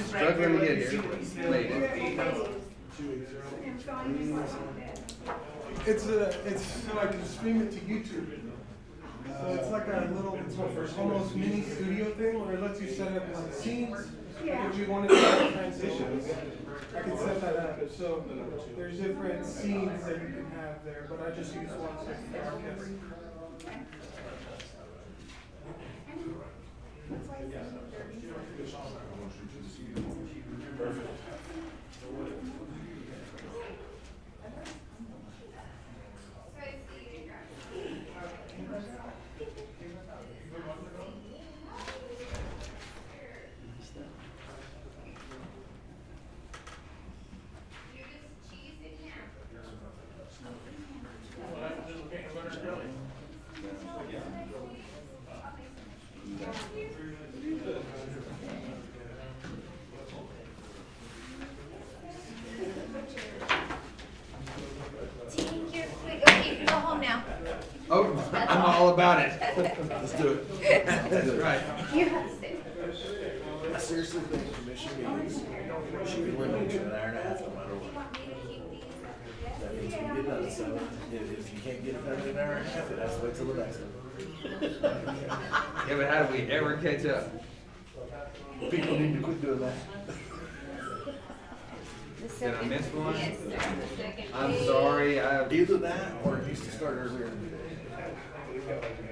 Struggling to get here. Made it. It's so I can stream it to YouTube. So it's like a little, almost mini studio thing where it lets you set up like scenes. If you wanted to have transitions, I can set that up. So there's different scenes that you can have there, but I just use one second for orchestra. Perfect. Oh, I'm all about it. Let's do it. That's right. You have to stay. I seriously think commission meetings should be limited to an hour and a half no matter what. That means we get done at 7. If you can't get it done in an hour and a half, it has to wait till the next one. Yeah, but how do we ever catch up? People need to quit doing that. Did I miss one? Yes, sir. The second I'm page. sorry. Either that or it needs to start earlier in the day.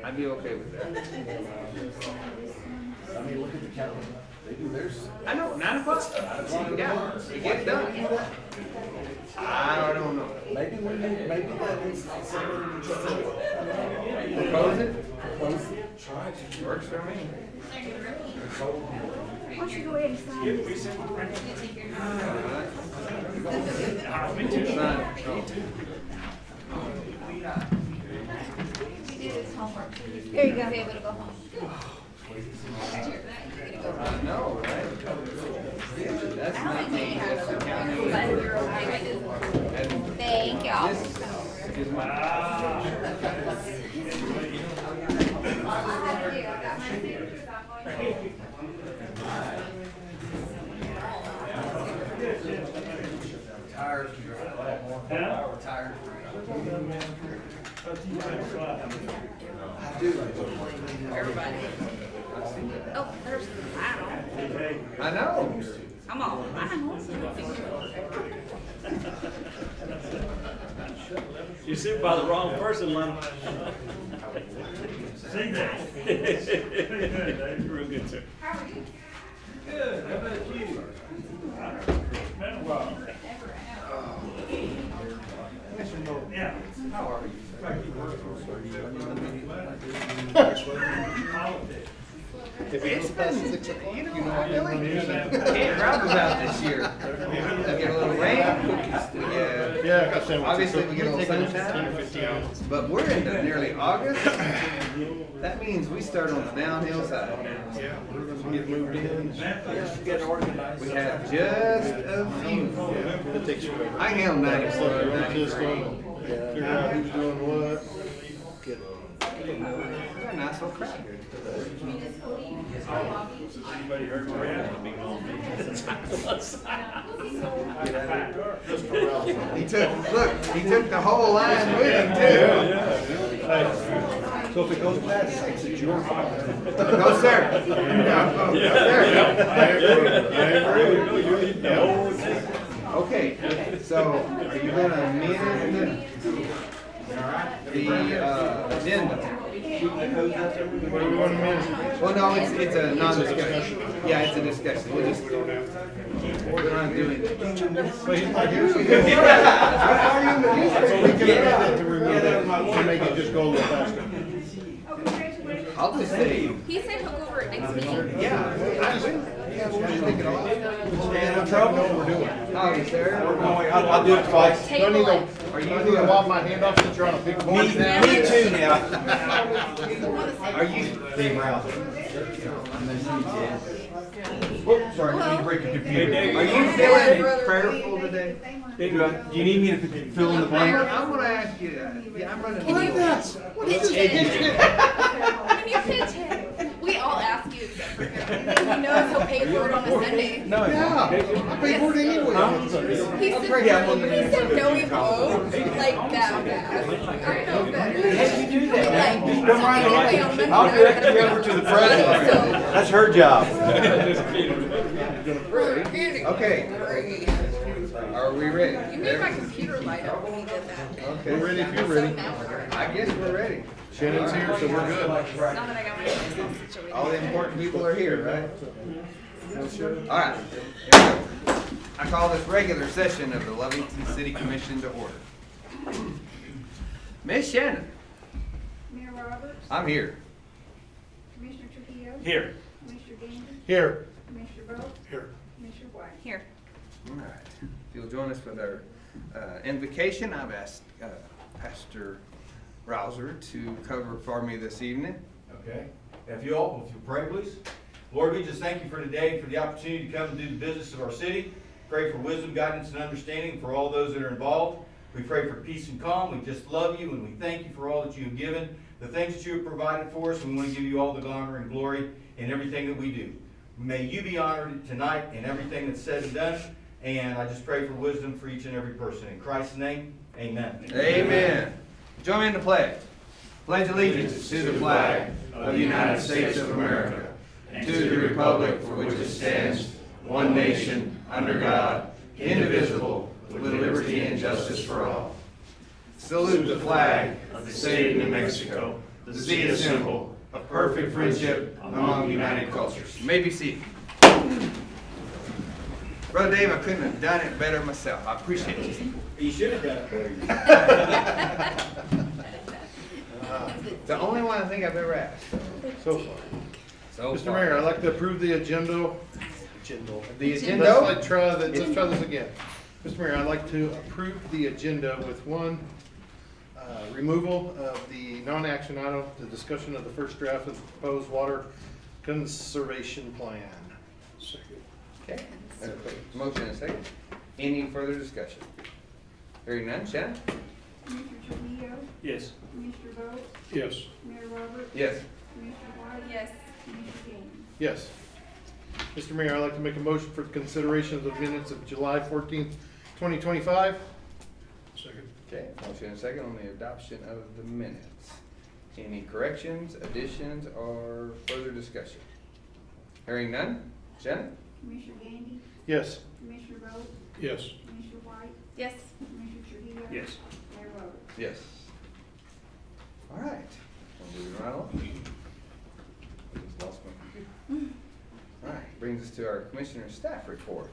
I'd be okay with that. I mean, look at the calendar. They do theirs. I know, 9 o'clock. Yeah, we get it done. I don't know. Maybe that is something to Propose it? propose. Works for me. Why don't you go ahead and sign this? Son. You do this homework. There you go. Be able to go home. I know, right? That's not me. That's the county. And Thank y'all. this is my. Tired. We're tired. I do. Everybody. Oh, there's, I I know. I'm all, I know. You sit by the wrong person, Lon. See that? Real good, sir. How are you? Good, how about you? Been a while. Yeah. How are you? It's been, you know, I really can't round about this year. We get a little rain. Yeah, I got some. Obviously, we get a little sunshine. 50 hours. But we're into nearly August. That means we start on the downhill side now. Yeah, we're gonna get moved in. Get organized. We have just a few. It takes you over. I am 94, Run 93. system, figure out who's doing what. Get Got a nice little crowd here. Anybody heard my rap? Be gone. He took the whole line with him too. Hey, so if it goes past 6, it's your fault. No, sir. Okay, so are you gonna amend the agenda? What do we want to miss? Well, no, it's a non-discussion. Yeah, it's a discussion. We're not doing it. So he's not here. So we can amend it to remove it, to make it just go a little faster. I'll just say, He said he'll go over it next meeting. yeah, we'll just take it off. And I'm trying to know what we're doing. Oh, you sir? I'll do it twice. Do I need Table to, it. Are do I you, need to lob my hand off since you're on a big board now? me too now. Are you? Oops, sorry, didn't mean to break your computer. Are you feeling prayerful today? Do you need me to fill in the blank? I'm gonna ask you that. Yeah, I'm running. Can you pitch it? Can you pitch it? We all asked ask you except for him. He knows he'll pay for it on a Sunday. No, Yeah, I paid for it anyway. He said no, he won't. Like that. I know better. Hey, you do that. Like, Come right ahead. I'll direct you over to the president. That's her job. Okay, are we ready? You made my computer light up when you did that. Okay. We're ready if you're So ready. now we're good. I guess we're ready. Shannon's here, so we're good. Now that I got my face all situated. All the important people are here, right? All right. Here we go. I call this regular session of the Lovington City Commission to order. Miss Shannon, Mayor Roberts, I'm here. Commissioner Trujillo, Here. Commissioner Gandy, Here. Commissioner Bowe, Here. Commissioner White. Here. All right. If you'll join us with our invocation, I've asked Pastor Rouser to cover for me this evening. Okay. If you all, if you pray, please. Lord, we just thank you for today, for the opportunity to come and do the business of our city. Pray for wisdom, guidance, and understanding for all those that are involved. We pray for peace and calm. We just love you, and we thank you for all that you have given, the things that you have provided for us. We want to give you all the honor and glory in everything that we do. May you be honored tonight in everything that's said and done. And I just pray for wisdom for each and every person. In Christ's name, amen. Amen. Join me in the pledge. Pledge allegiance to the flag of the United States of America and to the republic for which it stands, one nation, under God, indivisible, with liberty and justice for all. Salute the flag of the state of New Mexico, the Zia symbol of perfect friendship among united cultures. You may be seated. Brother Dave, I couldn't have done it better myself. I appreciate you. You should have done it better. The only one I think I've ever asked. So far. So Mr. far. Mayor, I'd like to approve the agenda. The agenda? Let's try this again. Mr. Mayor, I'd like to approve the agenda with one, removal of the non-action item, the discussion of the first draft of the proposed water conservation plan. Okay. Motion and a second. Any further discussion? Hearing none. Shannon? Commissioner Trujillo, Yes. Commissioner Bowe, Yes. Mayor Roberts, Yes. Commissioner White. Yes. Commissioner Gandy. Yes. Mr. Mayor, I'd like to make a motion for consideration of the minutes of July 14th, 2025. Second. Okay. Motion and a second on the adoption of the minutes. Any corrections, additions, or further discussion? Hearing none. Shannon? Commissioner Gandy, Yes. Commissioner Bowe, Yes. Commissioner White, Yes. Commissioner Trujillo. Yes. Mayor Roberts. Yes. All right. We're moving right along. I just lost my computer. All right. Brings us to our commissioner staff report.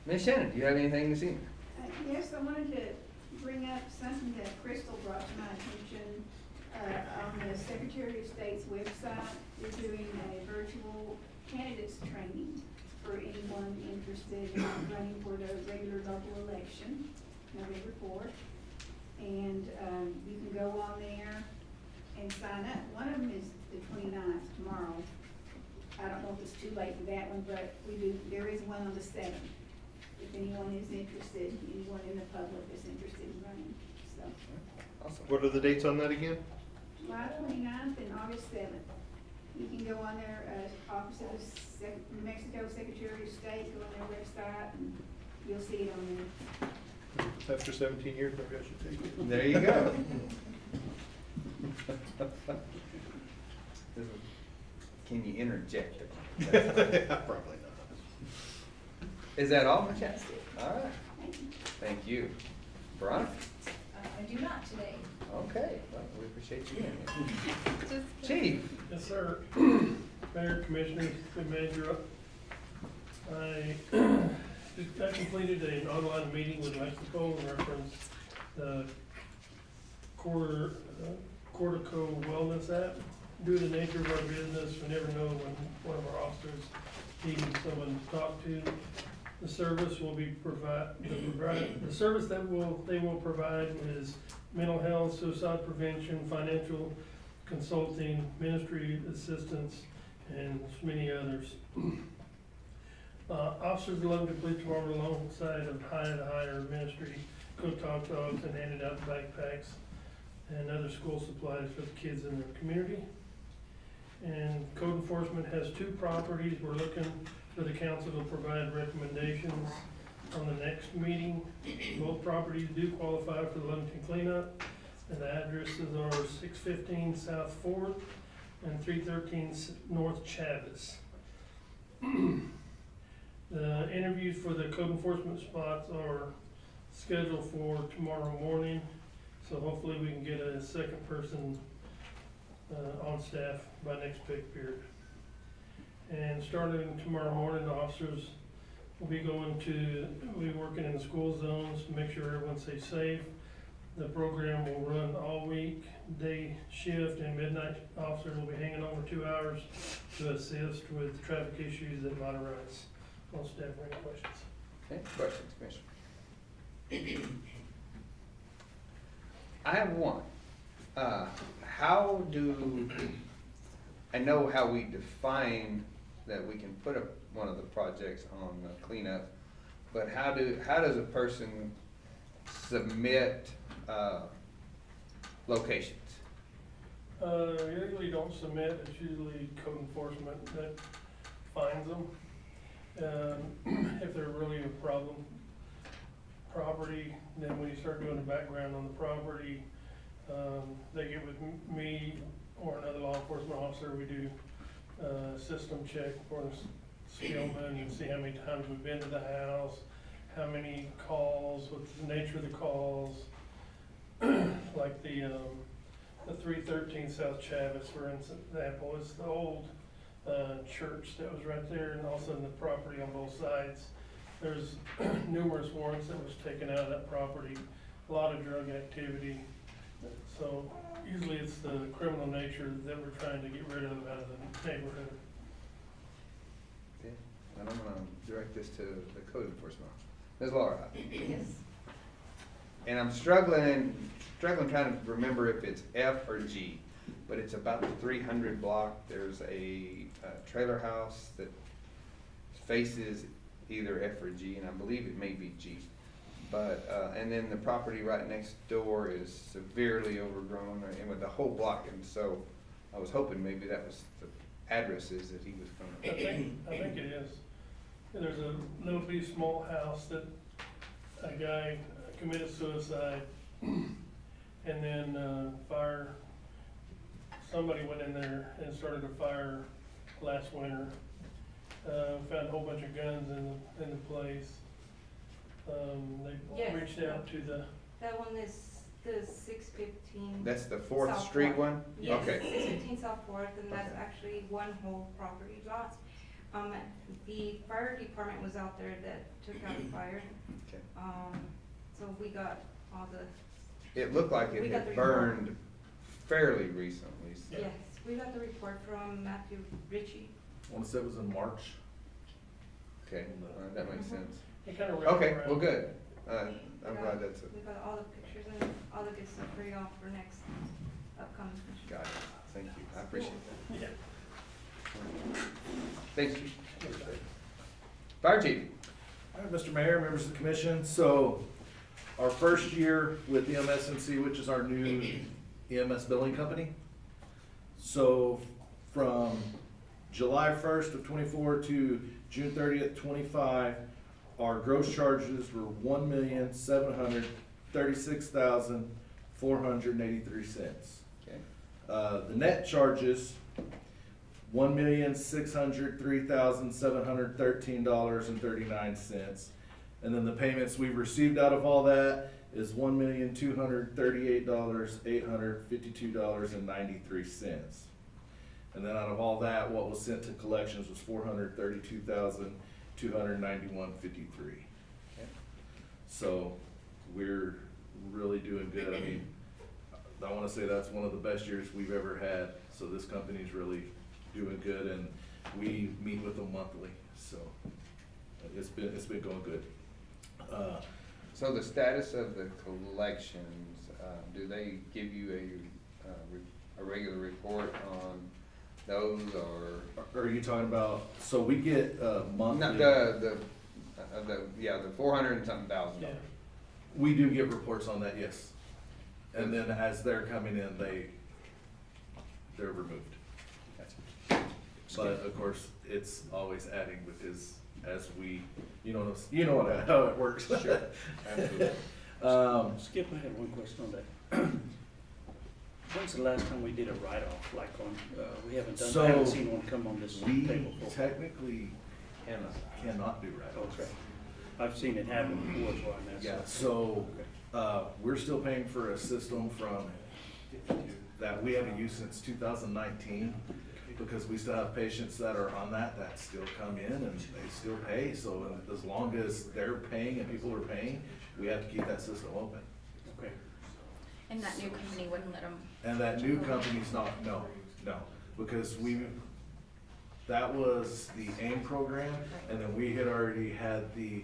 Ms. Shannon, do you have anything this evening? Yes, I wanted to bring up something that Crystal brought to my attention. On the Secretary of State's website, they're doing a virtual candidates training for anyone interested in running for the regular local election, November 4th. And you can go on there and sign up. One of them is the 29th, tomorrow. I don't know if it's too late for that one, but there is one on the 7th. If anyone is interested, anyone in the public is interested in running, so. Awesome. What are the dates on that again? July 29th and August 7th. You can go on their Office of the New Mexico Secretary of State, go on their website, and you'll see it on there. After 17 years, maybe I should take it. There you go. Can you interject? Probably not. Is that all, Ms. Shannon? All right. Thank you. Thank you. Veronica? I do not today. Okay. Well, we appreciate you being here. Chief? Yes, sir. Mayor, Commissioners, good manager. I completed an online meeting with Mexico in reference the Cortico Wellness app. Due to the nature of our business, we never know when one of our officers needs someone to talk to. The service will be the service that they will provide is mental health, suicide prevention, financial consulting, ministry assistance, and many others. Officers of Lovington Police Department alongside of hire ministry, cook hot dogs and handed out backpacks and other school supplies for the kids in their community. And code enforcement has 2 properties. We're looking for the council to provide recommendations on the next meeting. Both properties do qualify for the Lovington cleanup, and the addresses are 615 South 4th and 313 North Chavis. The interviews for the code enforcement spots are scheduled for tomorrow morning, so hopefully we can get a second person on staff by next pay period. And starting tomorrow morning, the officers will be working in the school zones to make sure everyone stays safe. The program will run all week, day shift, and midnight officers will be hanging over 2 hours to assist with traffic issues that might arise. On staff, any questions? Okay, questions, Commissioner? I have one. How do, I know how we define that we can put one of the projects on the cleanup, but how does a person submit locations? Usually don't submit, it's usually code enforcement that finds them. If they're really a problem property, then when you start doing the background on the property, they get with me or another law enforcement officer. We do system check for Skillman and see how many times we've been to the house, how many calls, what's the nature of the calls. Like the 313 South Chavis, for example, is the old church that was right there, and also the property on both sides. There's numerous warrants that was taken out of that property, a lot of drug activity. So usually it's the criminal nature that we're trying to get rid of out of the neighborhood. Okay, and I'm gonna direct this to the code enforcement officer. Ms. Laura? Yes. And I'm struggling trying to remember if it's F or G, but it's about the 300 block. There's a trailer house that faces either F or G, and I believe it may be G. But, and then the property right next door is severely overgrown, and with the whole block, and so I was hoping maybe that was the addresses that he was I think it is. There's a little bitty small house that a guy committed suicide, and then somebody went in there and started a fire last winter. Found a whole bunch of guns in the place. They Yes. reached out to the. That one is the 615. That's the 4th South Street Fourth. one? Yes, Okay. 615 South 4th, and that's Okay. actually one whole property lot. The fire department was out there that took out the fire. Okay. So we got all the, It looked like it We got had the report. burned fairly recently. So. yes, we got the report from Matthew Ritchie. I wanna say it was in March. Okay, that makes sense. It kind of Okay, well, good. I'm We glad got- that's We got all the pictures and all the good stuff for y'all for next upcoming commission. got it. Thank you. I appreciate that. Yeah. Thank you. Fire chief. All right, Mr. Mayor, members of the commission, so our first year with EMS&C, which is our new EMS billing company. So from July 1st of 24 to June 30th, 25, our gross charges were $1,736,483. Okay. The net charges, $1,603,713.39. And then the payments we've received out of all that is $1,238,852.93. And then out of all that, what was sent to collections was $432,291.53. So we're really doing good. I mean, I wanna say that's one of the best years we've ever had. So this company's really doing good, and we meet with them monthly, so it's been going good. So the status of the collections, do they give you a regular report on those, or? Are you talking about, so we get monthly? Not the 400 and something thousand. Yeah. We do get reports on that, yes. And then as they're coming in, they're removed. Gotcha. But of course, it's always adding because as we, how it works. Sure. Absolutely. Skip, I had one question on that. When's the last time we did a write-off, like on, we haven't done, I haven't seen one come on this We table before. technically cannot do write-offs. Okay. I've seen it happen before, so I'm asking. Yeah, so, we're still paying for a system that we haven't used since 2019, because we still have patients that are on that still come in and they still pay, so as long as they're paying and people are paying, we have to keep that system open. Okay. And that new company wouldn't let them. And that new company's not, no, because that was the AIM program, and then we had already had the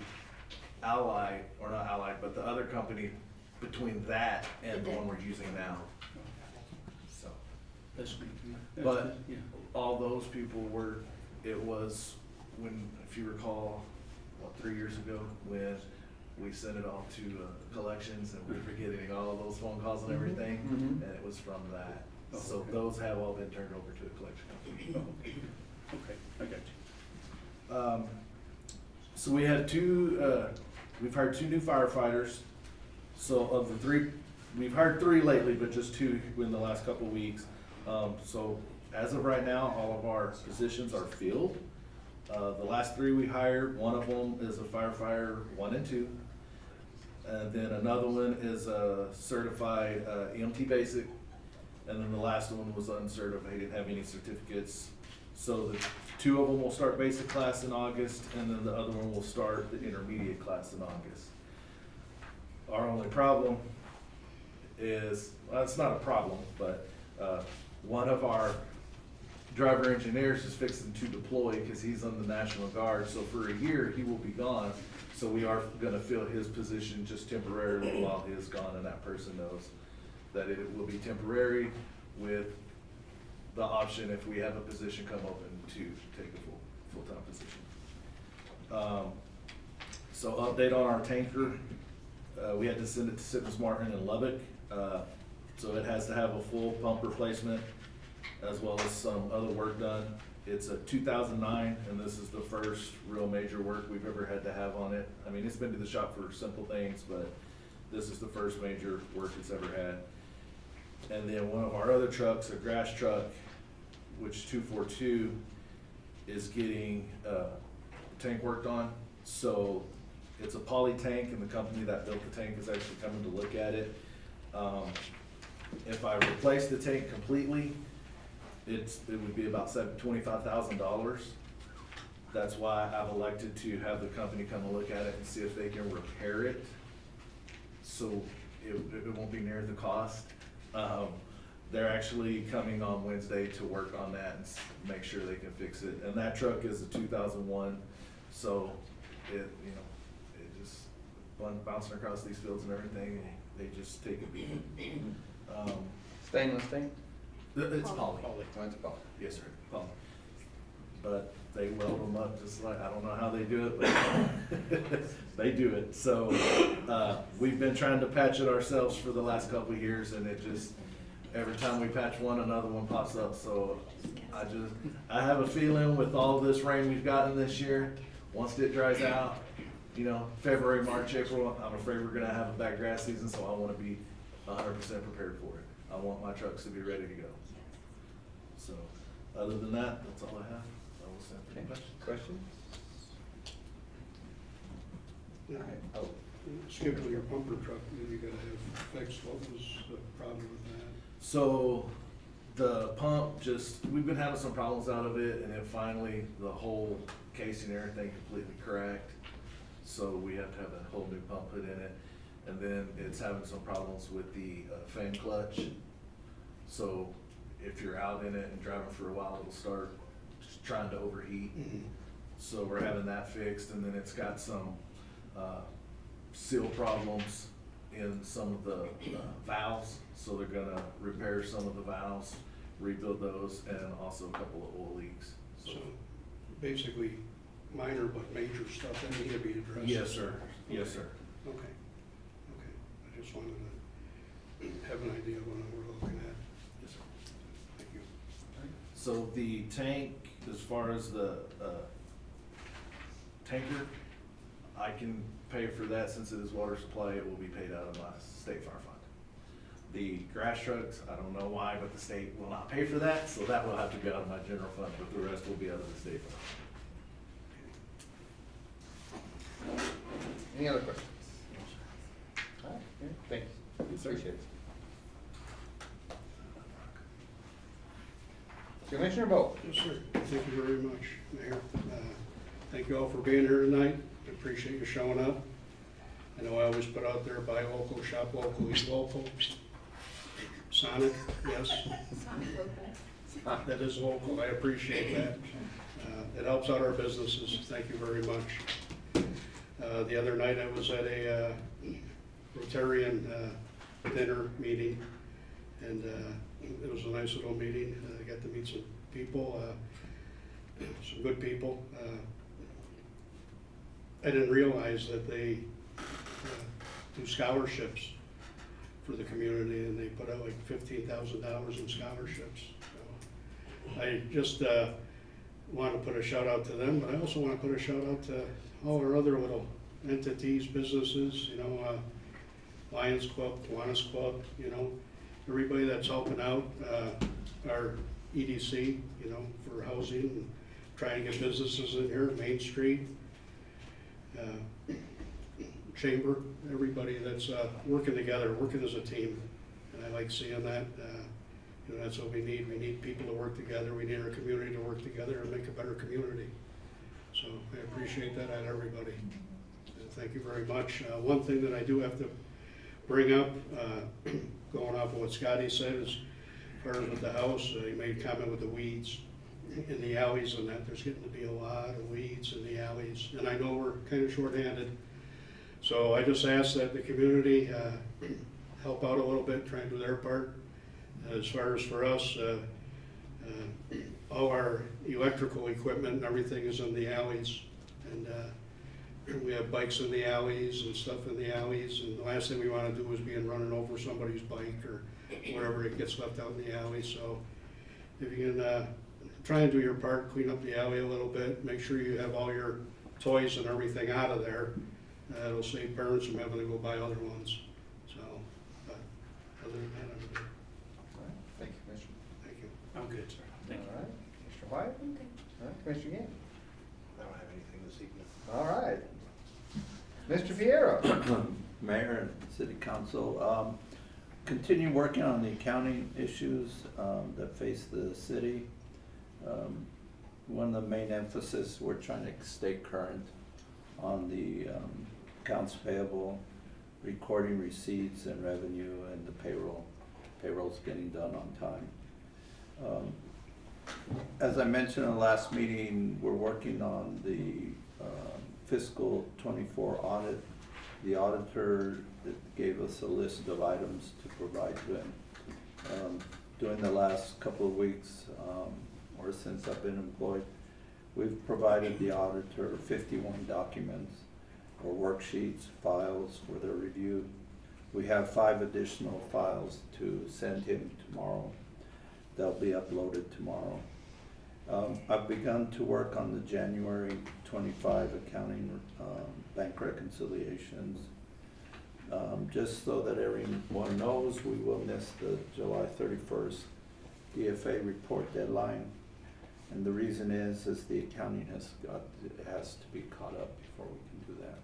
Allied, or not Allied, but the other company between that and the one we're using now. So, That's good. That's but good, yeah. all those people it was when, if you recall, 3 years ago, when we sent it all to collections and we were getting all those phone calls and everything, and it was from that. Oh, So okay. those have all been turned over to the collection company. Okay, I got you. So we had we've hired 2 new firefighters. So of the 3, we've hired 3 lately, but just 2 in the last couple of weeks. So as of right now, all of our positions are filled. The last 3 we hired, one of them is a firefighter 1 and 2. And then another one is a certified EMT basic. And then the last one was uncertified, he didn't have any certificates. So the 2 of them will start basic class in August, and then the other one will start the intermediate class in August. Our only problem is, well, it's not a problem, but one of our driver engineers is fixing to deploy because he's on the National Guard. So for a year, he will be gone. So we are gonna fill his position just temporarily while he is gone, and that person knows that it will be temporary with the option, if we have a position come open, to take a full-time position. So update on our tanker, we had to send it to Sippens Martin in Lubbock. So it has to have a full pump replacement as well as some other work done. It's a 2009, and this is the first real major work we've ever had to have on it. I mean, it's been to the shop for simple things, but this is the first major work it's ever had. And then one of our other trucks, a grass truck, which 242, is getting tank worked on. So it's a poly tank, and the company that built the tank is actually coming to look at it. If I replace the tank completely, it would be about $25,000. That's why I've elected to have the company come and look at it and see if they can repair it. So it won't be near the cost. They're actually coming on Wednesday to work on that and make sure they can fix it. And that truck is a 2001, so it just bouncing across these fields and everything, they just take a beating. Stainless steel? It's poly. Mine's poly. Yes, sir, poly. But they weld them up just like, I don't know how they do it, but they do it. So, we've been trying to patch it ourselves for the last couple of years, and it just, every time we patch one, another one pops up. So I have a feeling with all this rain we've gotten this year, once it dries out, February, March, April, I'm afraid we're gonna have a bad grass season, so I wanna be 100% prepared for it. I want my trucks to be ready to go. So, other than that, that's all I have. I will send any questions. Oh, Skip, with your pumper truck, you gotta have fixed, what was the problem with that? So, the pump we've been having some problems out of it, and then finally, the whole casing and everything completely cracked. So we have to have a whole new pump put in it. And then it's having some problems with the fan clutch. So if you're out in it and driving for a while, it'll start just trying to overheat. So we're having that fixed, and then it's got some seal problems in some of the valves. So they're gonna repair some of the valves, rebuild those, and also a couple of oil leaks. So basically minor but major stuff that need to be addressed. Yes, sir. Yes, sir. Okay, I just wanted to have an idea of what we're looking at. Yes, sir. Thank you. So the tank, As far as the, tanker, I can pay for that since it is water supply, it will be paid out of my state fire fund. The grass trucks, I don't know why, but the state will not pay for that, so that will have to go out of my general fund, but the rest will be out of the state fund. Any other questions? All right, yeah, thank you. Appreciate it. Commissioner Bowe. Yes, sir. Thank you very much, Mayor. Thank you all for being here tonight. I appreciate you showing up. I know I always put out there, buy local, shop local, eat local. Sonic, yes, that is local. I appreciate that. It helps out our businesses. Thank you very much. The other night I was at a Rotarian dinner meeting, and it was a nice little meeting. I got to meet some people, some good people. I didn't realize that they do scholarships for the community, and they put out like $15,000 in scholarships. So I just want to put a shout out to them, but I also want to put a shout out to all our other little entities, businesses, you know, Lions Club, Kiwanis Club, you know, everybody that's helping out our EDC, you know, for housing, and trying to get businesses in here, Main Street, Chamber, everybody that's working together, working as a team. And I like seeing that. You know, that's what we need. We need people to work together. We need our community to work together and make a better community. So I appreciate that out of everybody. And thank you very much. One thing that I do have to bring up, going off of what Scotty said, as far as with the house, he made comment with the weeds in the alleys and that. There's getting to be a lot of weeds in the alleys. And I know we're kind of short-handed. So I just ask that the community help out a little bit, try and do their part. As far as for us, all our electrical equipment and everything is in the alleys. And we have bikes in the alleys and stuff in the alleys. And the last thing we want to do is be running over somebody's bike or wherever it gets left out in the alley. So if you can try and do your part, clean up the alley a little bit, make sure you have all your toys and everything out of there. It'll save parents from having to go buy other ones. So, but other than that, I'm good. All right, thank you, Commissioner. Thank you. I'm good, sir. Thank you. All right, Commissioner White. Okay. All right, Commissioner Gann. I don't have anything this evening. All right. Mr. Fierro. Mayor and City Council, continue working on the accounting issues that face the city. One of the main emphasis, we're trying to stay current on the accounts payable, recording receipts and revenue, and the payroll's getting done on time. As I mentioned in the last meeting, we're working on the fiscal 24 audit. The auditor gave us a list of items to provide to him. During the last couple of weeks, or since I've been employed, we've provided the auditor 51 documents or worksheets, files for their review. We have 5 additional files to send him tomorrow. They'll be uploaded tomorrow. I've begun to work on the January 25 accounting bank reconciliations. Just so that everyone knows, we will miss the July 31st DFA report deadline. And the reason is the accounting has to be caught up before we can do that.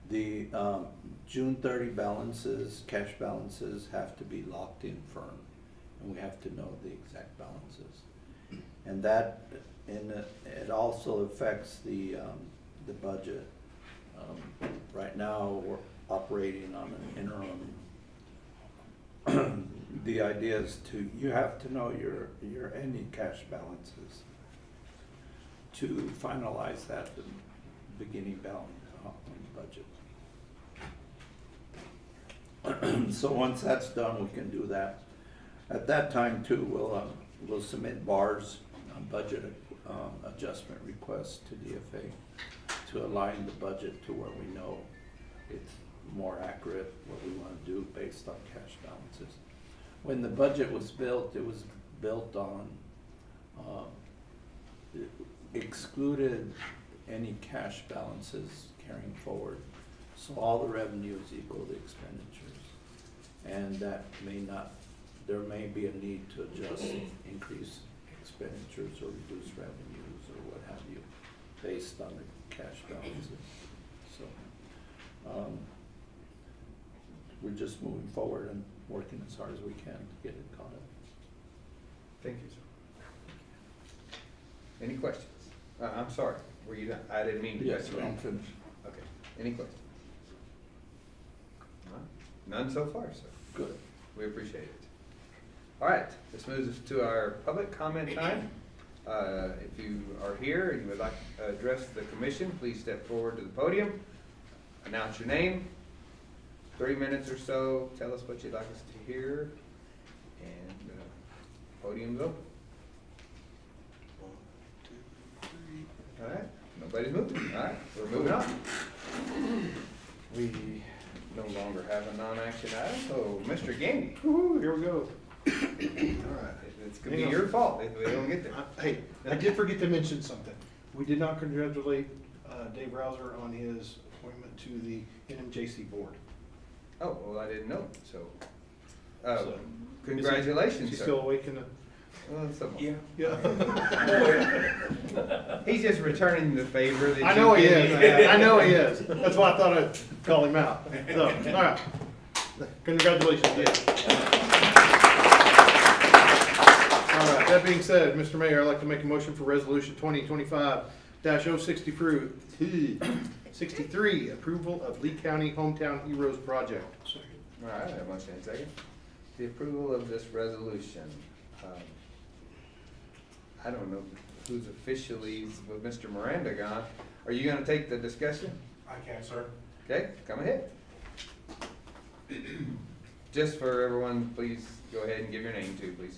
The June 30 balances, cash balances, have to be locked in firm, and we have to know the exact balances. And that, it also affects the budget. Right now, we're operating on an interim. The idea is you have to know your ending cash balances to finalize that, the beginning balance on the budget. So once that's done, we can do that. At that time too, we'll submit BAR's budget adjustment requests to DFA to align the budget to where we know it's more accurate what we want to do based on cash balances. When the budget was built, it was built on excluded any cash balances carrying forward. So all the revenues equal the expenditures. And that may not, there may be a need to adjust, increase expenditures or reduce revenues or what have you, based on the cash balances. So, we're just moving forward and working as hard as we can to get it caught up. Thank you, sir. Any questions? I'm sorry, were you done? I didn't mean to. Yes, cut you I'm off. finished. Okay, any questions? None so far, sir. Good. We appreciate it. All right, this moves us to our public comment time. If you are here and you would like to address the commission, please step forward to the podium, announce your name, 3 minutes or so, tell us what you'd like us to hear, and podium's open. All right, nobody's moving. All right, we're moving on. We no longer have a non-action item, so Mr. Gandy. Woo-hoo, here we go. All right, it's gonna be your fault if we don't get there. Hey, I did forget to mention something. We did not congratulate Dave Rouser on his appointment to the NMJC board. Oh, well, I didn't know, so, So, congratulations, Is he sir. still awake in the? Well, somewhat. Yeah. He's just returning the favor that you I know he gave is. him. I know he is. That's why I thought I'd call him out. So, all right. Congratulations, Dave. All right, that being said, Mr. Mayor, I'd like to make a motion for resolution 2025-063, approval of Lee County Hometown Heroes Project. All right, I have a motion and a second. The approval of this resolution. I don't know who's officially with Mr. Miranda gone. Are you gonna take the discussion? I can, sir. Okay, come ahead. Just for everyone, please go ahead and give your name too, please.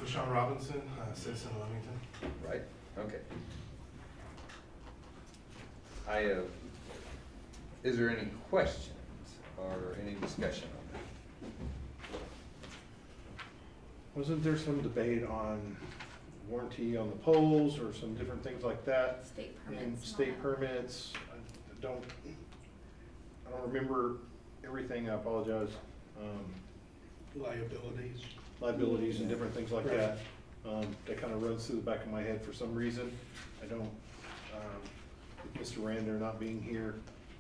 For Sean Robinson, citizen of Lovington. Right, okay. Is there any questions or any discussion on that? Wasn't there some debate on warranty on the poles or some different things like that? State And permits. state permits, I don't remember everything, I apologize. Liabilities and different things like that. That kind of runs through the back of my head for some reason. I don't, with Mr. Rander not being here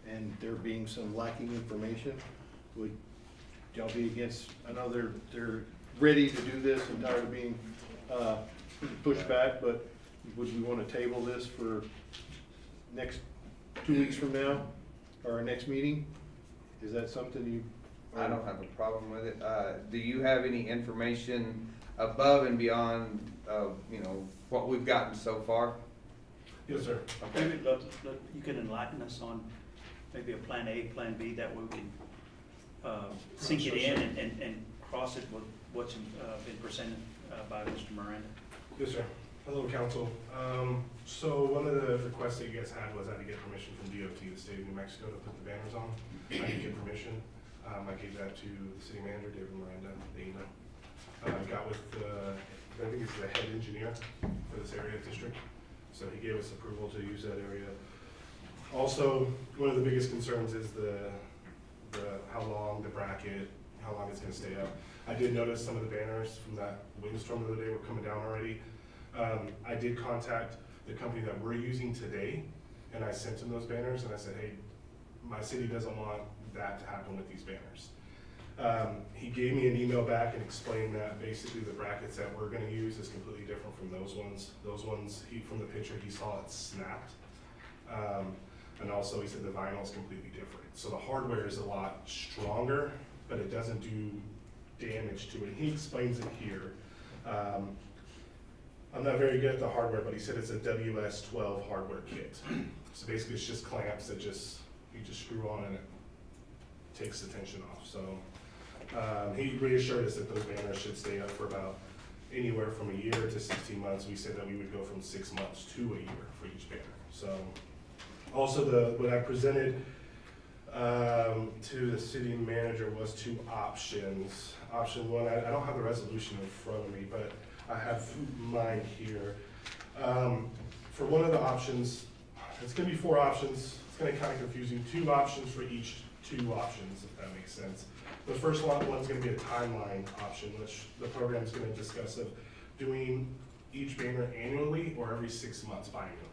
and there being some lacking information, would y'all be against, I know they're ready to do this and tired of being, pushed back, but would we want to table this for next 2 weeks from now, or our next meeting? Is that something you? I don't have a problem with it. Do you have any information above and beyond, what we've gotten so far? Yes, sir. Okay. Maybe you can enlighten us on maybe a plan A, plan B, that way we can sink it in and cross it with what's been presented by Mr. Miranda. Yes, sir. Hello, council. So one of the requests that you guys had was I had to get permission from DOT, the state of New Mexico, to put the banners on. I didn't get permission. I gave that to the city manager, David Miranda, the email. I got with I think he's the head engineer for this area district. So he gave us approval to use that area. Also, one of the biggest concerns is the how long the bracket, how long it's gonna stay up. I did notice some of the banners from that windstorm the other day were coming down already. I did contact the company that we're using today, and I sent him those banners, and I said, hey, my city doesn't want that to happen with these banners. He gave me an email back and explained that basically the brackets that we're gonna use is completely different from those ones. Those ones, from the picture, he saw it snapped. And also he said the vinyl is completely different. So the hardware is a lot stronger, but it doesn't do damage to it. He explains it here. I'm not very good at the hardware, but he said it's a WS12 hardware kit. So basically it's just clamps that you just screw on and it takes the tension off. So he reassured us that those banners should stay up for about anywhere from a year to 16 months. We said that we would go from 6 months to a year for each banner. So also what I presented to the city manager was 2 options. Option 1, I don't have the resolution in front of me, but I have mine here. for one of the options, it's gonna be 4 options. It's gonna be kind of confusing. 2 options for each 2 options, if that makes sense. The first one's gonna be a timeline option, which the program's gonna discuss of doing each banner annually or every 6 months biannually.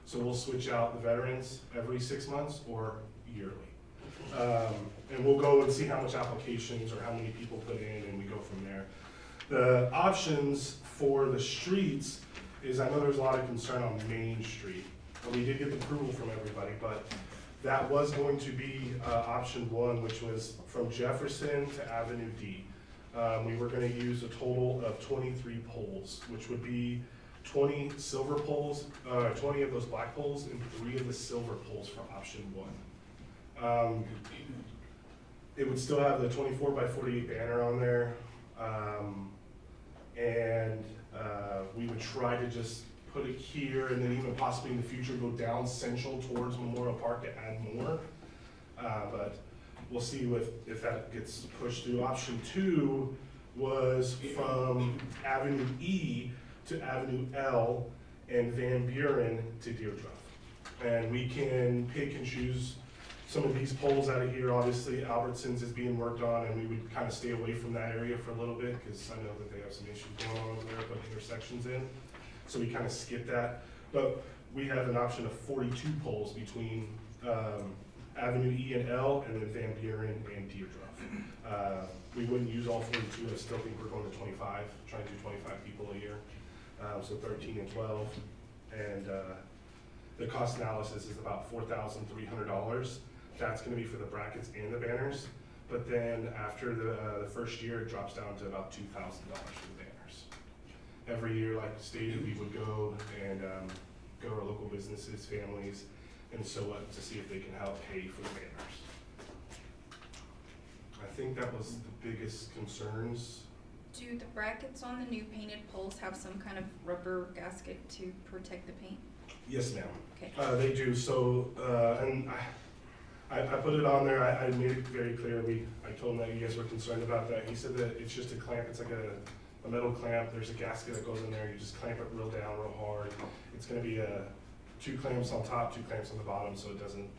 So we'll switch out the veterans every 6 months or yearly. And we'll go and see how much applications or how many people put in, and we go from there. The options for the streets is, I know there's a lot of concern on Main Street. And we did get the approval from everybody, but that was going to be option 1, which was from Jefferson to Avenue D. We were gonna use a total of 23 poles, which would be 20 silver poles, 20 of those black poles, and 3 of the silver poles for option 1. It would still have the 24 by 48 banner on there, and we would try to just put it here, and then even possibly in the future go down Central towards Memorial Park to add more. But we'll see if that gets pushed through. Option 2 was from Avenue E to Avenue L and Van Buren to Deerdruff. And we can pick and choose some of these poles out of here. Obviously, Albertsons is being worked on, and we would kind of stay away from that area for a little bit, because I know that they have some issues going on over there, putting intersections in. So we kind of skip that. But we have an option of 42 poles between Avenue E and L, and then Van Buren and Deerdruff. We wouldn't use all 42. I still think we're going to 25, trying to do 25 people a year. So 13 and 12. And the cost analysis is about $4,300. That's going to be for the brackets and the banners. But then after the first year, it drops down to about $2,000 for the banners. Every year, like stated, we would go and go to our local businesses, families, and so what, to see if they can help pay for the banners. I think that was the biggest concerns. Do the brackets on the new painted poles have some kind of rubber gasket to protect the paint? Yes, ma'am. Okay. They do. So, and I put it on there. I made it very clear. I told him that you guys were concerned about that. He said that it's just a clamp. It's like a metal clamp. There's a gasket that goes in there. You just clamp it real down, real hard. It's going to be 2 clamps on top, 2 clamps on the bottom, so it doesn't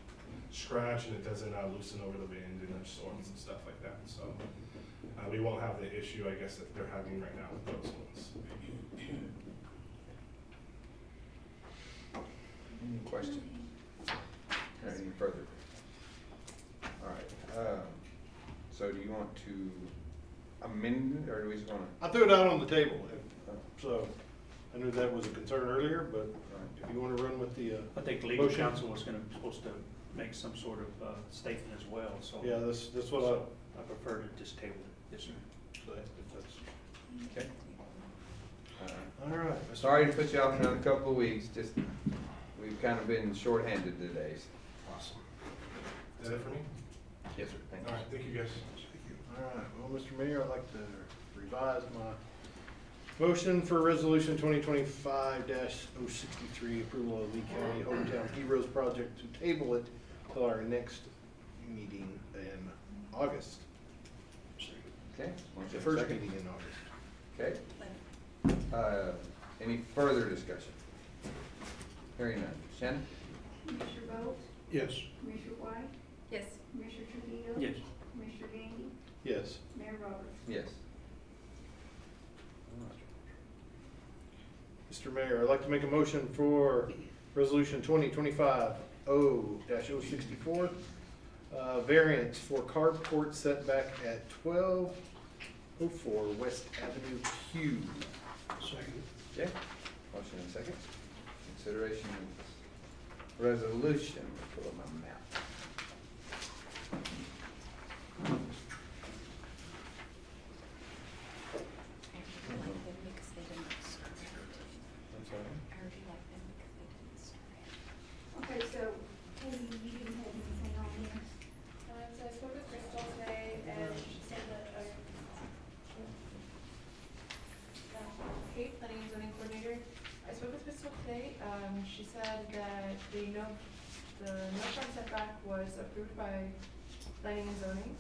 scratch and it doesn't loosen over the bend and there's storms and stuff like that. So we won't have the issue, I guess, that they're having right now with those ones. Any questions? Or any further? All right, so do you want to amend it, or do we just wanna? I threw it out on the table, so I knew that was a concern earlier, but if you want to run with the I think legal motion. counsel was supposed to make some sort of statement as well, so. Yeah, that's what So I prefer to just table it. Yes, sir. So if that's, Okay. all right. Sorry to put you off another couple of weeks, just, we've kind of been shorthanded today. Awesome. Is that it for me? Yes, sir. Thank All you. right, thank you guys. All right, well, Mr. Mayor, I'd like to revise my motion for resolution 2025-063, approval of Lee County Hometown Heroes Project, to table it till our next meeting in August. Okay. The first meeting in August. Okay. Any further discussion? Hearing none. Shannon? Commissioner Bolt, Yes. Commissioner White, Yes. Commissioner Trujillo. Yes. Commissioner Gandy, Yes. Mayor Roberts. Yes. Mr. Mayor, I'd like to make a motion for resolution 2025-0-064, variance for carport setback at 1204 West Avenue Q. Second. Okay. Motion and second. Consideration of resolution. Pull up my map. Okay, so, Katie, you didn't have anything on this? So I spoke with Crystal today, and she said that, Kate, planning and zoning coordinator, I spoke with Crystal today, she said that the no front setback was approved by planning and zoning.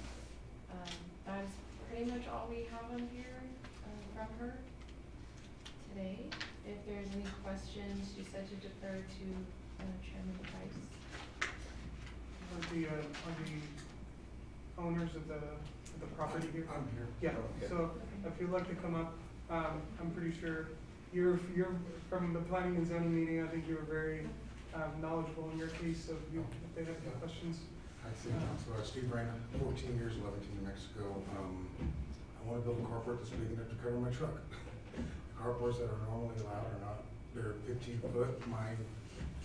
That's pretty much all we have on here, from her today. if there's any questions, she said to defer to Chairman Price. Are the owners of the property here? I'm here. Yeah, so if you'd like to come up, I'm pretty sure you're from the planning and zoning meeting, I think you were very knowledgeable in your case, so if they have any questions. Hi, City Council, Steve Brandon, 14 years in Lovington, New Mexico. I want to build a carport that's big enough to cover my truck. Carports that are normally allowed are not, they're 15 foot. My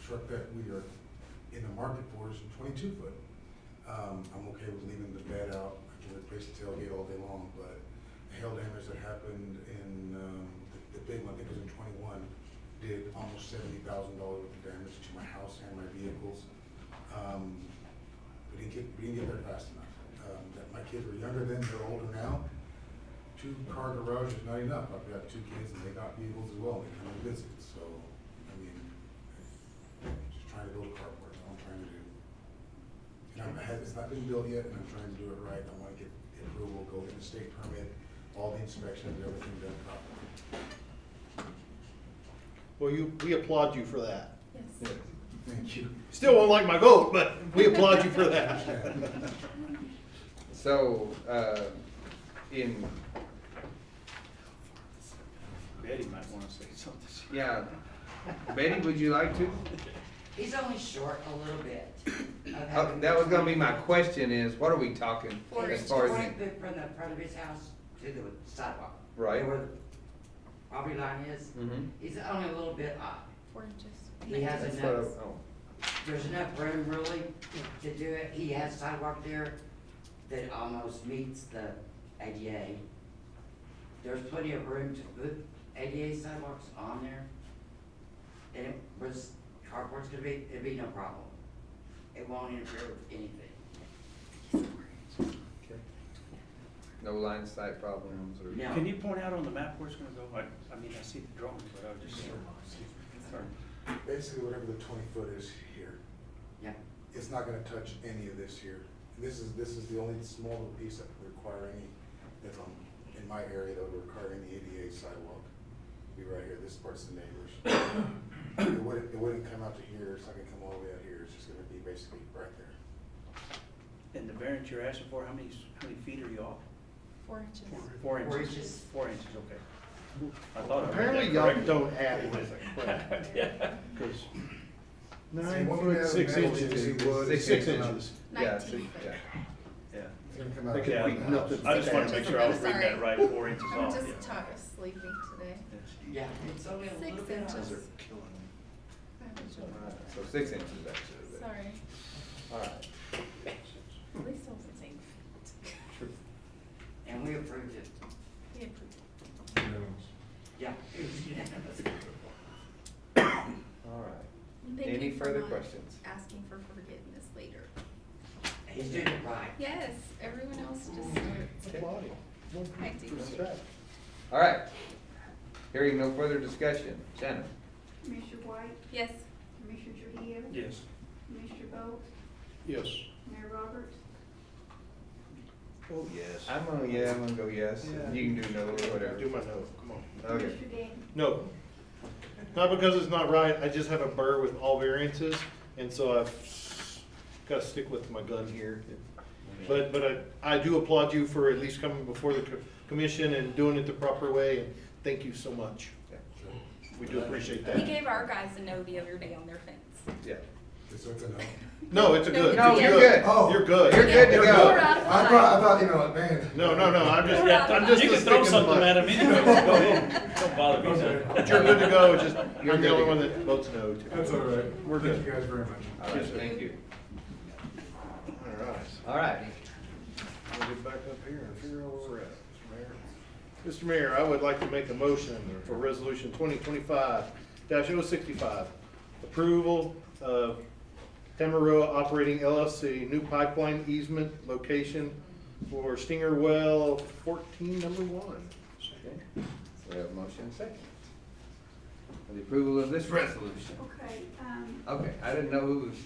truck that we are in the market for is 22 foot. I'm okay with leaving the bed out. I can replace the tailgate all day long, but the hail damage that happened in the big one, I think it was in 21, did almost $70,000 worth of damage to my house and my vehicles. We didn't get there fast enough. My kids were younger then, they're older now. 2-car garage is not enough. I've got 2 kids and they got vehicles as well, and they come and visit, so, I mean, just trying to build a carport, that's all I'm trying to do. And it's not been built yet, and I'm trying to do it right. I want to get approval, go get the state permit, all the inspections, everything done properly. Well, we applaud you for that. Yes. Thank you. Still won't like my vote, but we applaud you for that. So, Betty might wanna say something. yeah, Betty, would you like to? He's only short a little bit. That was gonna be my question is, what are we talking as far as? 20 foot from the front of his house to the sidewalk. Right. Where the property line is. Mhm. He's only a little bit off. 4 inches. He has That's enough, what there's enough room really to do it. He has sidewalk there that almost meets the ADA. There's plenty of room to put ADA sidewalks on there. And it was, carport's gonna be, it'd be no problem. It won't interfere with anything. No line of sight problems or? No. Can you point out on the map where it's gonna go? I mean, I see the drawing, but I was just. Sorry. Basically, whatever the 20 foot is here, Yeah. it's not gonna touch any of this here. This is the only small little piece that would require any, that's in my area, that would require any ADA sidewalk. Be right here, this part's the neighbors. It wouldn't come out to here, it's not gonna come all the way out here, it's just gonna be basically right there. And the variance you're asking for, how many feet are you off? 4 inches. 4 inches. 4 inches. 4 inches, okay. I thought I read Apparently that y'all correctly. don't add with it. Yeah. Cause See, 9 one foot, thing 6 that inches, matters is wood. 6 inches. Yeah, 19 see, foot. yeah. Yeah. It's gonna come out. They could Yeah. be nothing. I just wanted to make sure I was reading that right, 4 inches I'm off. just Yeah. sleeping today. Yeah, it's only a 6 little bit inches. off. Alright, so 6 inches actually. Sorry. Alright. At least I wasn't saying feet. And we approved it. We approved. Yeah, it was unanimous. Alright. Thank Any you for further not questions? Asking for forgiveness later. He's doing it right. Yes, everyone else just. Applaud him. I do. That's right. Alright. Hearing no further discussion, Shannon? Commissioner White, Yes. Commissioner Trujillo, Yes. Commissioner Bolt, Yes. Mayor Roberts. Oh, yes. I'm gonna go yes. Yeah. You can do no or whatever. Do my no, come on. Okay. Commissioner Dan, No. Not because it's not right, I just have a burr with all variances, and so I've gotta stick with my gun here. But I do applaud you for at least coming before the commission and doing it the proper way, and thank you so much. We do appreciate He that. gave our guys a no the other day on their fence. Yeah. So it's a no. No, it's a good. No, it's you're good. good. Oh. You're good. You're good to Four go. out of I five. thought, man. No, I'm just, Four out of I'm five. just You a can stick throw in the something mud. at him anyway. Go ahead. Don't bother me, son. But you're good to go, it's just, You're I'm the good only to one go. that votes no to. That's all right. We're Thank good. you guys very much. Alright, thank you. All right. Alright. We'll get back up here and figure out where we're at, Mr. Mayor. Mr. Mayor, I would like to make a motion for resolution 2025-065. Approval of Tamaroa Operating LLC, new pipeline easement location for Stinger Well 14, number 1. Okay. We have a motion and a second. For the approval of this resolution. okay, Okay, I didn't know who was,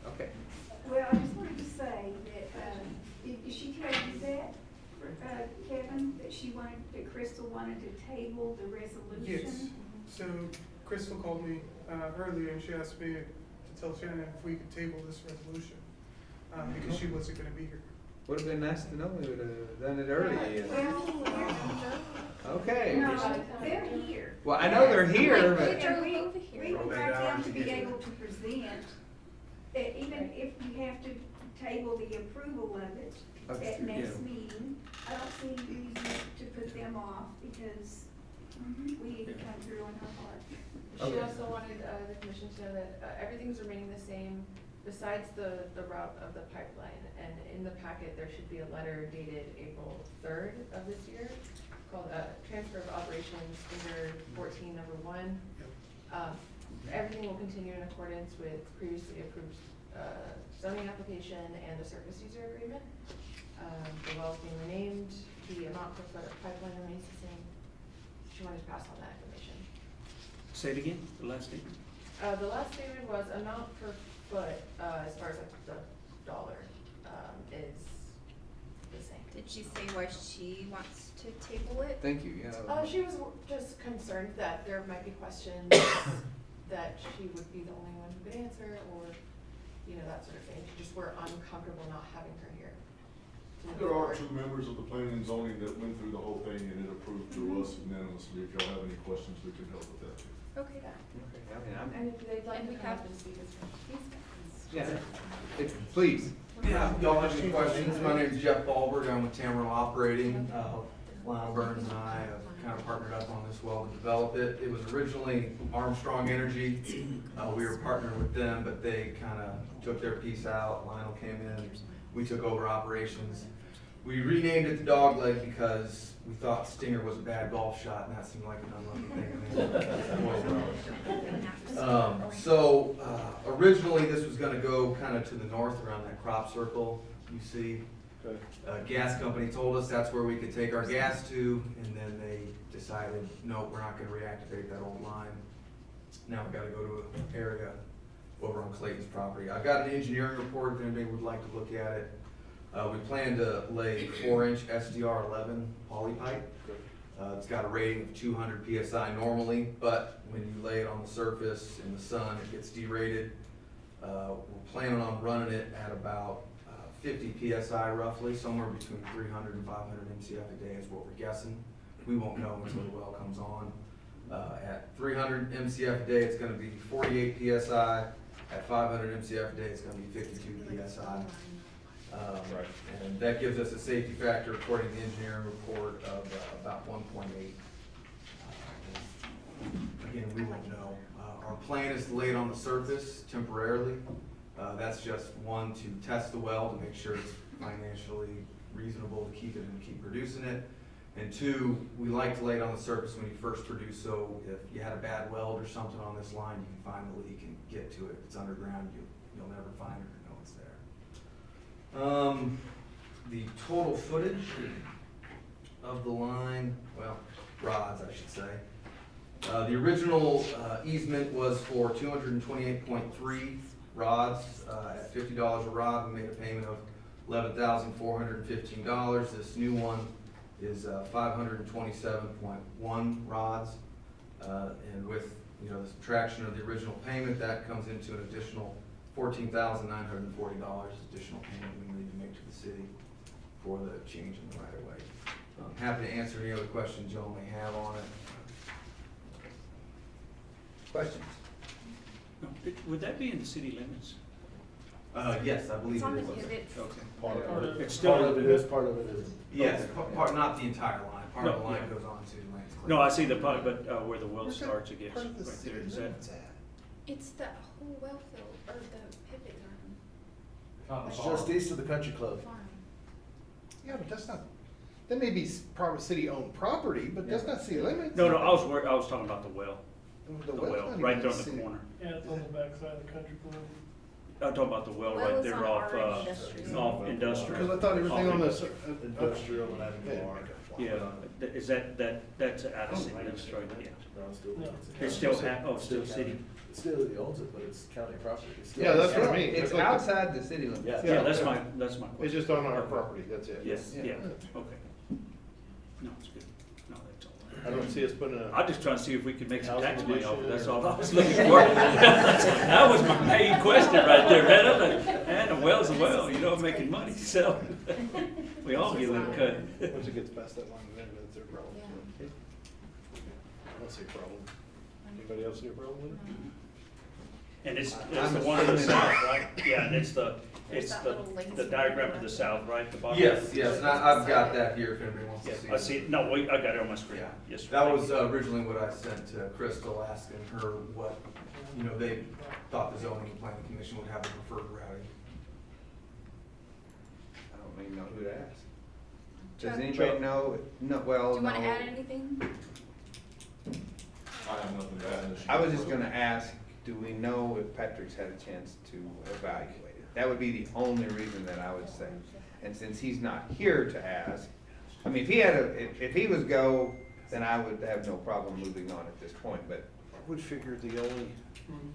okay. well, I just wanted to say that, did she tell you that, Kevin, that Crystal wanted to table the resolution? Yes. So Crystal called me earlier and she asked me to tell Shannon if we could table this resolution, because she wasn't gonna be here. Would have been nice to know, we would have done it early. Okay. No, they're here. Well, I know they're here, but. We would like them to be able to present, even if you have to table the approval of it at next meeting. I don't see any reason to put them off because we need to come through on her part. She also wanted, the commission to know that, everything's remaining the same besides the route of the pipeline. And in the packet, there should be a letter dated April 3rd of this year called, Transfer of Operations Finger 14 number 1. Everything will continue in accordance with previously approved, zoning application and the surface user agreement. The well is being renamed, the amount per foot of pipeline remains the same. She wanted to pass on that information. Say it again, the last statement. The last statement was amount per foot, as far as like the dollar, is the same. Did she say why she wants to table it? Thank you, yeah. She was just concerned that there might be questions that she would be the only one who could answer, or, you know, that sort of thing. She just were uncomfortable not having her here. There are two members of the planning and zoning that went through the whole thing and it approved through us unanimously. If y'all have any questions, we can help with that too. Okay. And if they'd like And to we come have up and speak as well. Yeah, please. Yeah, y'all have any questions? My name's Jeff Ballberg, I'm with Tamarill Operating. Lionel Burns and I have kind of partnered up on this well to develop it. It was originally Armstrong Energy. We were partnering with them, but they kind of took their piece out. Lionel came in, we took over operations. We renamed it the Dogleg because we thought Stinger was a bad golf shot, and that seemed like an unlucky thing. Originally this was gonna go kind of to the north around that crop circle you see. Gas company told us that's where we could take our gas to, and then they decided, no, we're not gonna reactivate that old line. Now we gotta go to an area over on Clayton's property. I've got an engineering report if anybody would like to look at it. We plan to lay 4-inch SDR11 poly pipe. It's got a rating of 200 PSI normally, but when you lay it on the surface in the sun, it gets derated. We're planning on running it at about 50 PSI roughly, somewhere between 300 and 500 MCF a day is what we're guessing. We won't know until the well comes on. At 300 MCF a day, it's gonna be 48 PSI. At 500 MCF a day, it's gonna be 52 PSI. And that gives us a safety factor, according to the engineering report, of about 1.8. Again, we won't know. Our plan is to lay it on the surface temporarily. That's just one, to test the well to make sure it's financially reasonable to keep it and keep producing it. And two, we like to lay it on the surface when you first produce, so if you had a bad weld or something on this line, you can find the leak and get to it. If it's underground, you'll never find it or know it's there. The total footage of the line, well, rods, I should say. The original easement was for 228.3 rods at $50 a rod. We made a payment of $11,415. This new one is 527.1 rods, and with the subtraction of the original payment, that comes into an additional $14,940 additional payment we need to make to the city for the change in the right of way. I'm happy to answer any other questions y'all may have on it. Questions? Would that be in the city limits? Yes, I believe It's on it the is. pivot. Okay. Part of it. It's still. Part of it is, part of it isn't. Yes, not the entire line. Part of the No, line yeah. goes on to Lance Clayton. No, I see the part, but where the well Where's that starts, it gets part right of the there. city Is that? limits at? It's the whole well field, or the pivot garden. It's just east of the country club. Farm. Yeah, but that's not, that may be probably city-owned property, but that's not city limits. No, I was talking about the well. The The well's well, not right even there on the city. corner. Yeah, it's on the backside of the country club. I'm talking about the well Well right is there on off, our industrial. off industrial. Because I thought everything on this. Industrial and agricultural. Yeah, is that's out of city limits, right? Yeah. No, it's still. No. It's still it's still city. county. It still owns it, but it's county property. It's still- Yeah, that's what I mean. It's like the- outside the city limits. Yeah. Yeah, that's my question. It's just on our property, that's it. Yes, Yeah. yeah, okay. No, it's good. No, that's all. I don't see us putting a. I'm just trying to see if we could make some tax money off it, that's Housing all I was looking for. That was my main question right there, man. I'm like, and a well's a well, you know, I'm making money, so we all get a little cut. Once it gets past that line, then that's their problem. I don't see a problem. Anybody else see a problem with it? And it's the one to the south, right? Yeah, and it's the diagram to the south, right, the bottom? Yes, and I've got that here if anybody wants to Yes, see. I see, no, wait, I got it on my screen. Yeah, Yes, sir. that was originally what I sent to Crystal, asking her what, they thought the zoning and planning commission would have a preferred routing. I don't even know who to ask. Does Chuck. anybody know? No, well, Do you want to no. add anything? I have nothing to add. I was just gonna ask, do we know if Patrick's had a chance to evaluate it? That would be the only reason that I would say. And since he's not here to ask, I mean, if he was go, then I would have no problem moving on at this point, but. I would figure the only,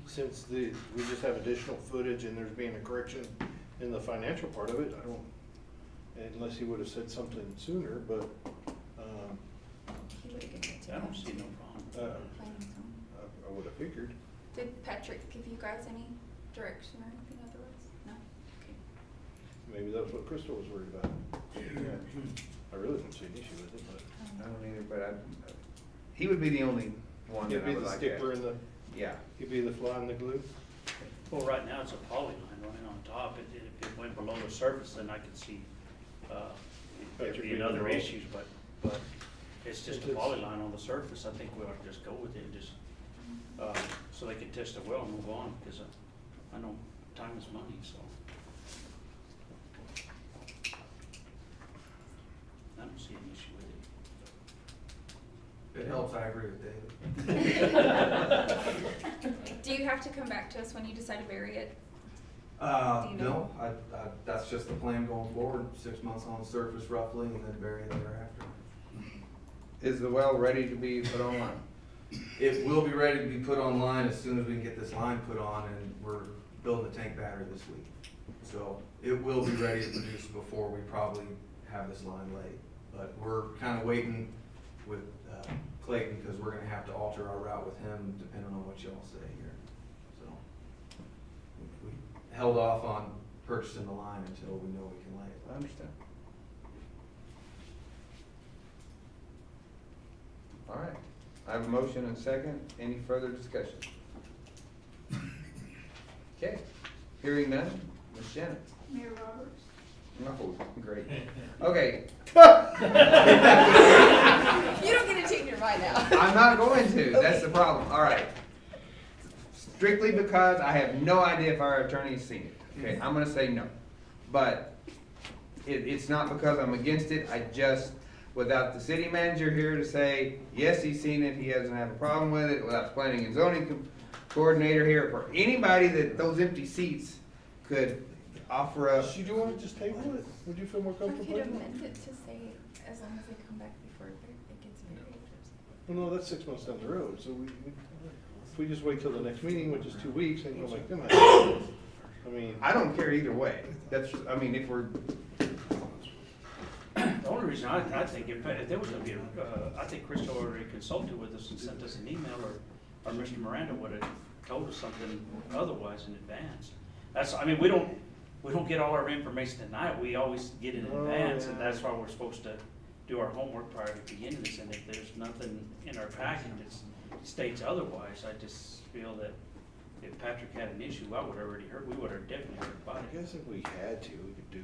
since we just have additional footage and there's being a correction in the financial part of it, I don't, unless he would have said something sooner, but, He would have given it to I don't us. see no problem. Planning zone. I would have figured. Did Patrick give you guys any direction or anything otherwise? No? Okay. Maybe that's what Crystal was worried about. I really don't see an issue with it, but. I don't either, but he would be the only one He'd that I be would the like stickler to. in the, Yeah. he'd be the fly in the glue. Well, right now it's a polyline running on top. If it went below the surface, then I could see, there'd be another issues, but it's just a polyline on the surface. I think we ought to just go with it and just, so they can test the well and move on, because I know time is money, so. I don't see an issue with it. If it helps, I agree with David. Do you have to come back to us when you decide to bury it? Do you know? No, that's just the plan going forward, 6 months on the surface roughly, and then bury it thereafter. Is the well ready to be put online? It will be ready to be put online as soon as we can get this line put on, and we're building the tank battery this week. So it will be ready to produce before we probably have this line laid. But we're kind of waiting with Clayton, because we're gonna have to alter our route with him depending on what y'all say here. So we held off on purchasing the line until we know we can lay it. I understand. All right, I have a motion and second. Any further discussion? Okay, hearing none, Ms. Janet. Mayor Roberts. No, great. Okay. You don't get to change your mind now. I'm not going to, that's the problem. All right. Strictly because I have no idea if our attorney's seen it. Okay, I'm gonna say no. But it's not because I'm against it, I just, without the city manager here to say, yes, he's seen it, he doesn't have a problem with it, without the planning and zoning coordinator here, for anybody that those empty seats could offer up. Should you want to just table it? Would you feel more I comfortable? could amend it to say, as long as they come back before it gets buried. Well, no, that's 6 months down the road, so if we just wait till the next meeting, which is 2 weeks, and go like, them out. I mean. I don't care either way. That's, I mean, if we're, The only reason I think if there was gonna be I think Crystal already consulted with us and sent us an email, or Mr. Miranda would have told us something otherwise in advance. I mean, we don't get all our information tonight, we always get it in advance, and that's why we're supposed to do our homework prior to beginning this, and if there's nothing in our packet that states otherwise, I just feel that if Patrick had an issue, I would have already heard, we would have definitely heard about I it. guess if we had to, we could do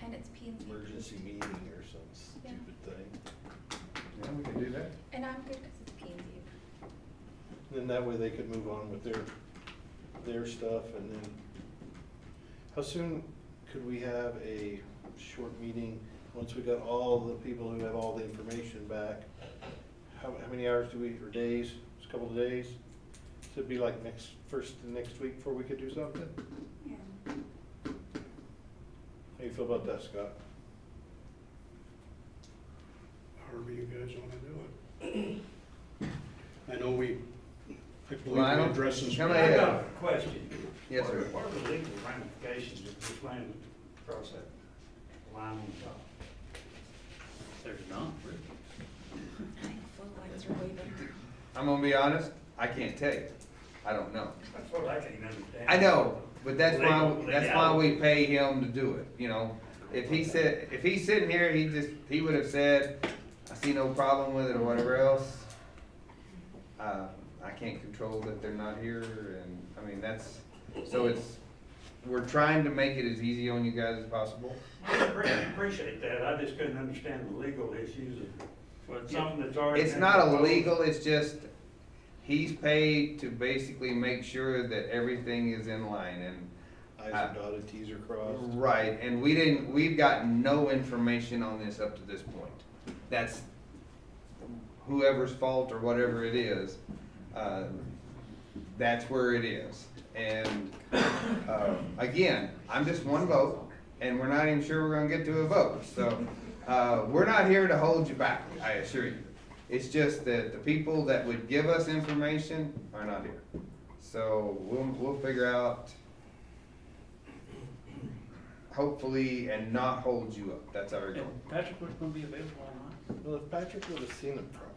And it's P&Z. an emergency meeting or some stupid thing. yeah, we can do that. And I'm good because it's P&Z. Then that way they could move on with their stuff, and then, how soon could we have a short meeting, once we got all the people who have all the information back? How many hours do we, or days, just a couple of days? So it'd be like next week before we could do something? Yeah. How you feel about that, Scott? However you guys wanna do it. I know I believe Well, I we don't- addressed this. come I ahead. got a question. Yes, sir. What are the legal ramifications of this land across that line on top? There's none, really. flow lines are way better. I'm gonna be honest, I can't tell you. I don't know. That's what I can't understand. I know, but that's why Legal- we pay him to do it, you know? If he's sitting here, he would have said, I see no problem with it or whatever else. I can't control that they're not here, and, I mean, we're trying to make it as easy on you guys as possible. I appreciate that, I just couldn't understand the legal issues of something that's already. It's been not proposed. illegal, it's just, he's paid to basically make sure that everything is in line, and I's are dotted, T's are crossed. right, and we've gotten no information on this up to this point. That's whoever's fault or whatever it is, that's where it is. And, again, I'm just one vote, and we're not even sure we're gonna get to a vote, so, we're not here to hold you back, I assure you. It's just that the people that would give us information are not here. So we'll figure out, hopefully, and not hold you up. That's our goal. Patrick was gonna be available online. Well, if Patrick would have seen them from,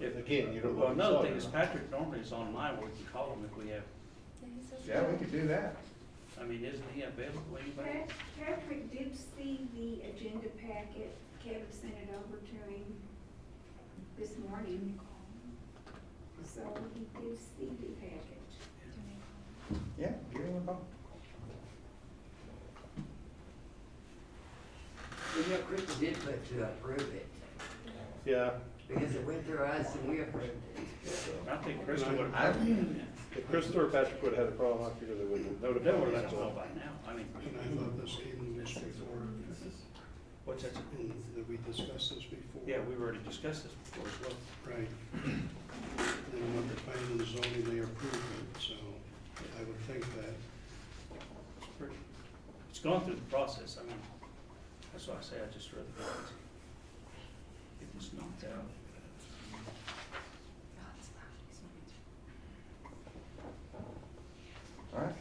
If, again, you don't know. well, if you another saw it thing or is not. Patrick normally is online, we can call him if we have, Yeah, we could do that. I mean, isn't he available, anybody? Patrick did see the agenda packet, Kevin sent it over to him this morning. So he did see the packet. Yeah, give him a call. You know, Crystal did put to approve it, Yeah, because it went through us and we approved it. I think Crystal would I- have. if Crystal or Patrick would have had a problem, I figure they would have They notified would let us. us know by now, I mean, And I thought this came to us before, what's that? and that we discussed this before. Yeah, we've already discussed this before as well. Right. Then when the planning and zoning, they approved it, so I would think that. It's gone through the process, I mean, that's why I say I just rather get this knocked out. All right.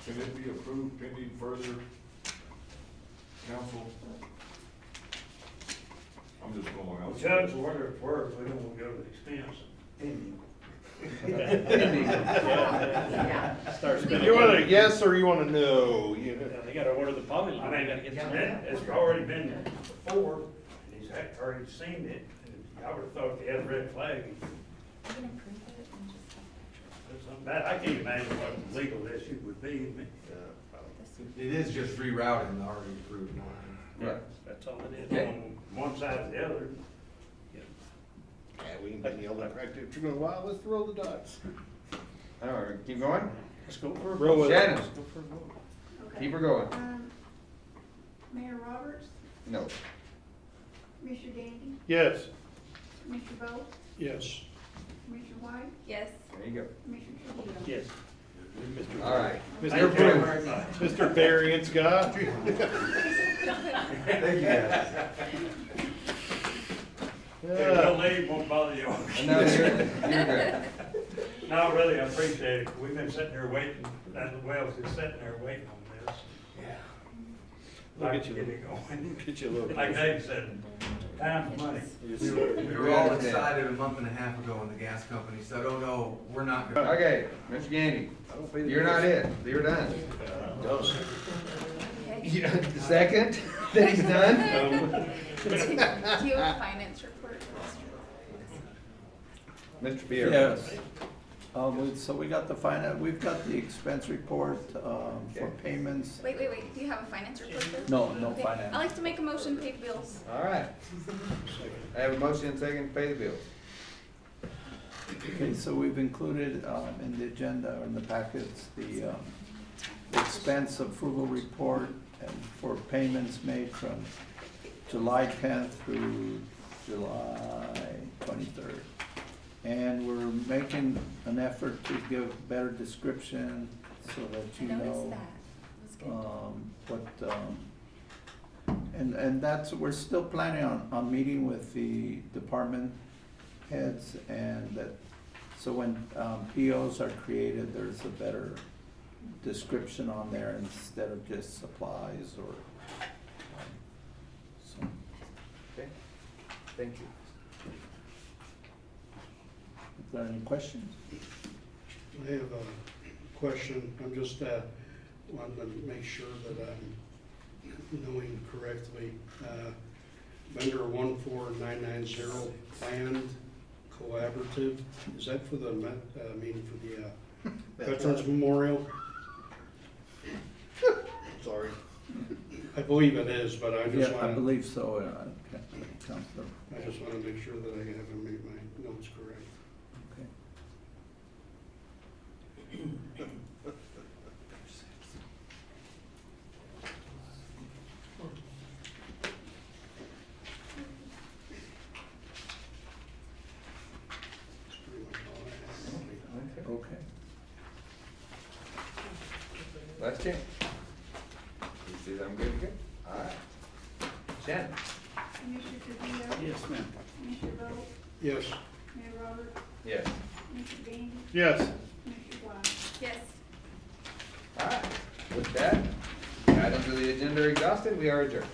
Can it be approved pending further council? I'm just going out. Judge, whether it's worth, we don't want to go to the expense. Start spending. You want a yes or you want a no? You know? Yeah, they gotta order the poly I line, mean, they gotta get the it's already been there before, and he's already seen it, and I would've thought if he had a red flag, he'd We can approve it and just have do something bad. I can't imagine what the legal issue would be. I mean, It is just rerouting the already approved line. Right. That's all it is. on one side or the other. Yeah, we can get yelled at right there. You're going, wow, let's roll the dice. All right, keep going. Let's go for a Roll vote. with it. Shannon, Let's go for a vote. Okay. keep her going. Mayor Roberts, No. Commissioner Gandy, Yes. Commissioner Bowe, Yes. Commissioner White, Yes. There you go. Commissioner Trujillo. Yes. All right. Mr. You're Variance- approved. Mr. Variance guy. Thank you, guys. Hey, we'll leave, won't bother you. No, you're good. No, really, I appreciate it. We've been sitting there waiting, that Wells is sitting there waiting on this. Yeah. We'll Like get to you, get it going. get you a little. Like Dave said, time's money. Yes, We sir. were all excited a month and a half ago in the gas company, so I don't know, we're not gonna. Okay, Mr. Gandy, you're not it. You're done. Yeah, the second that he's done? Do you have a finance report? Mr. Pierre. Yes. So we got we've got the expense report, for payments. Wait, do you have a finance report though? No Okay. finance. I like to make a motion to pay the bills. All right. I have a motion and second to pay the bills. Okay, so we've included, in the agenda, or in the packets, the expense approval report and for payments made from July 10th through July 23rd. And we're making an effort to give better description so that you I noticed know, that. It was good. and that's, we're still planning on meeting with the department heads, and that, so when POs are created, there's a better description on there instead of just supplies or, so. Thank you. Is there any questions? I have a question. I'm just, wanting to make sure that I'm knowing correctly. Vendor 14990 planned collaborative, is that for the, for the Veterans Memorial? Sorry. I believe it is, but I just Yeah, I want to, believe so, Counselor. I just want to make sure that I haven't made my notes correct. Okay. That's pretty much all I have. Okay. Last chance. You see that I'm good to go? All right. Shannon? Commissioner Trujillo? Yes, ma'am. Commissioner Bolt? Yes. Mayor Roberts? Yes. Commissioner Gandy? Yes. Commissioner White? Yes. All right. With that, the items of the agenda are exhausted. We are adjourned.